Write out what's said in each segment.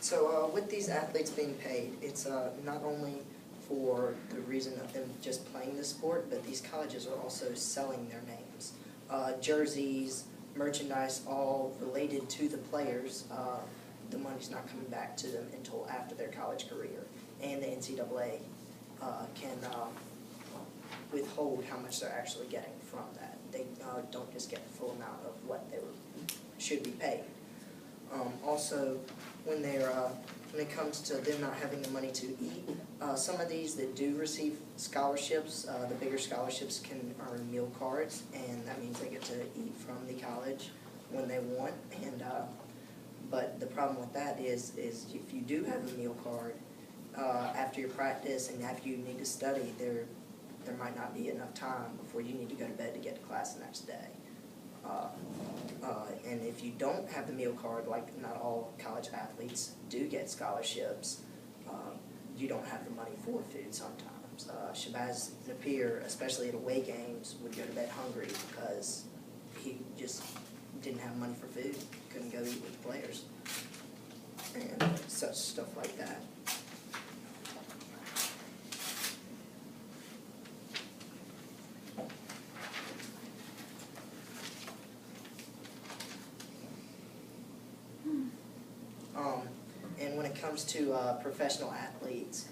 So with these athletes being paid, it's not only for the reason of them just playing the sport, but these colleges are also selling their names. Jerseys, merchandise, all related to the players, the money's not coming back to them until after their college career. And the NCAA can withhold how much they're actually getting from that. They don't just get the full amount of what they should be paid. Also, when it comes to them not having the money to eat, some of these that do receive scholarships, the bigger scholarships can earn meal cards, and that means they get to eat from the college when they want. And but the problem with that is if you do have a meal card, after your practice and after you need to study, there might not be enough time before you need to go to bed to get to class the next day. And if you don't have the meal card, like not all college athletes do get scholarships, you don't have the money for food sometimes. Shabazz Napier, especially at away games, would go to bed hungry because he just didn't have money for food, couldn't go eat with the players, and such stuff like that. And when it comes to professional athletes,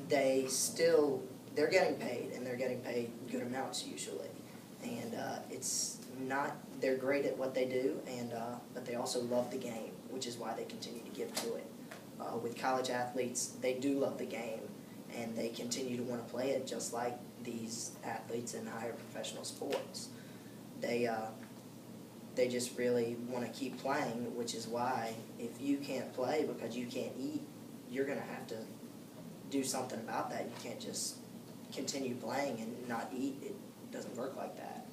they're getting paid, and they're getting paid good amounts usually. And they're great at what they do, but they also love the game, which is why they continue to give to it. With college athletes, they do love the game, and they continue to want to play it just like these athletes in higher professional sports. They just really want to keep playing, which is why if you can't play because you can't eat, you're going to have to do something about that. You can't just continue playing and not eat. It doesn't work like that.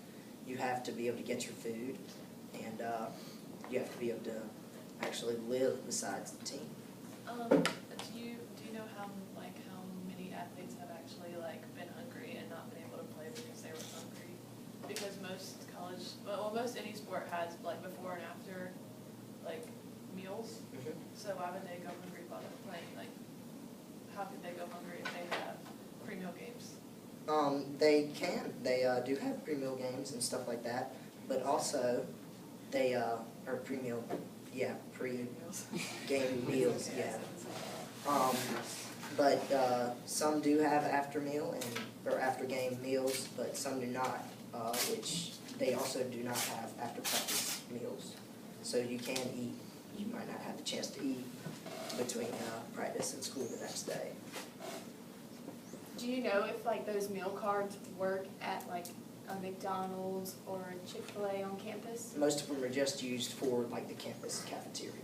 You have to be able to get your food, and you have to be able to actually live besides the team. Do you know how many athletes have actually been hungry and not been able to play because they were hungry? Because most most any sport has before and after meals. Mm-hmm. So why would they go hungry while they're playing? How could they go hungry if they have pre-meal games? They can. They do have pre-meal games and stuff like that, but also they or pre-meal, yeah, pre-game meals, yeah. But some do have after meal or after game meals, but some do not, which they also do not have after practice meals. So you can eat. You might not have the chance to eat between practice and school the next day. Do you know if those meal cards work at a McDonald's or a Chick-fil-A on campus? Most of them are just used for the campus cafeteria.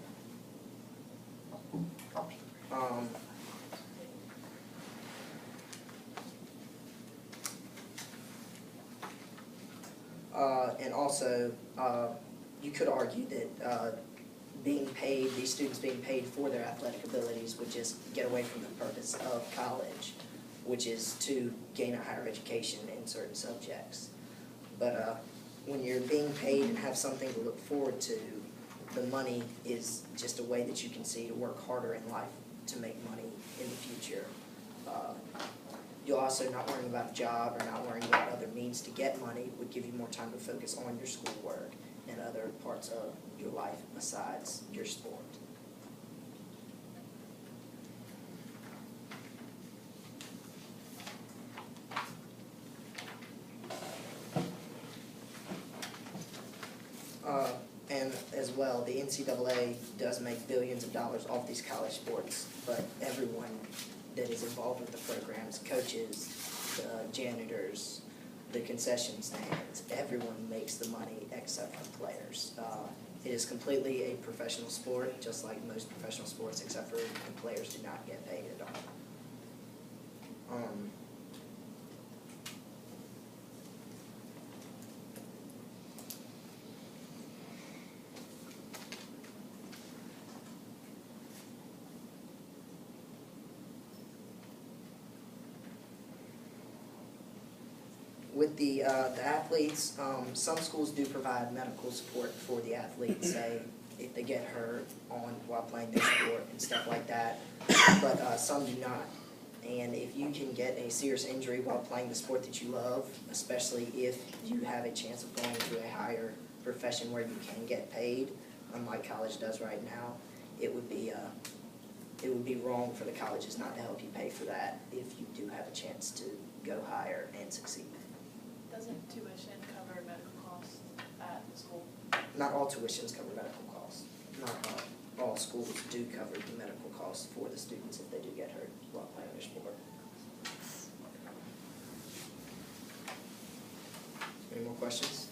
And also, you could argue that these students being paid for their athletic abilities would just get away from the purpose of college, which is to gain a higher education in certain subjects. But when you're being paid and have something to look forward to, the money is just a way that you can see to work harder in life to make money in the future. You're also not worrying about a job or not worrying about other means to get money would give you more time to focus on your schoolwork and other parts of your life besides your sport. And as well, the NCAA does make billions of dollars off these college sports, but everyone that is involved with the programs, coaches, the janitors, the concession stands, everyone makes the money except for players. It is completely a professional sport, just like most professional sports, except for the players do not get paid at all. With the athletes, some schools do provide medical support for the athletes, say if they get hurt while playing their sport and stuff like that, but some do not. And if you can get a serious injury while playing the sport that you love, especially if you have a chance of going to a higher profession where you can get paid, unlike college does right now, it would be wrong for the colleges not to help you pay for that if you do have a chance to go higher and succeed. Doesn't tuition cover medical costs at the school? Not all tuitions cover medical costs. Not all schools do cover the medical costs for the students if they do get hurt while playing their sport. Any more questions?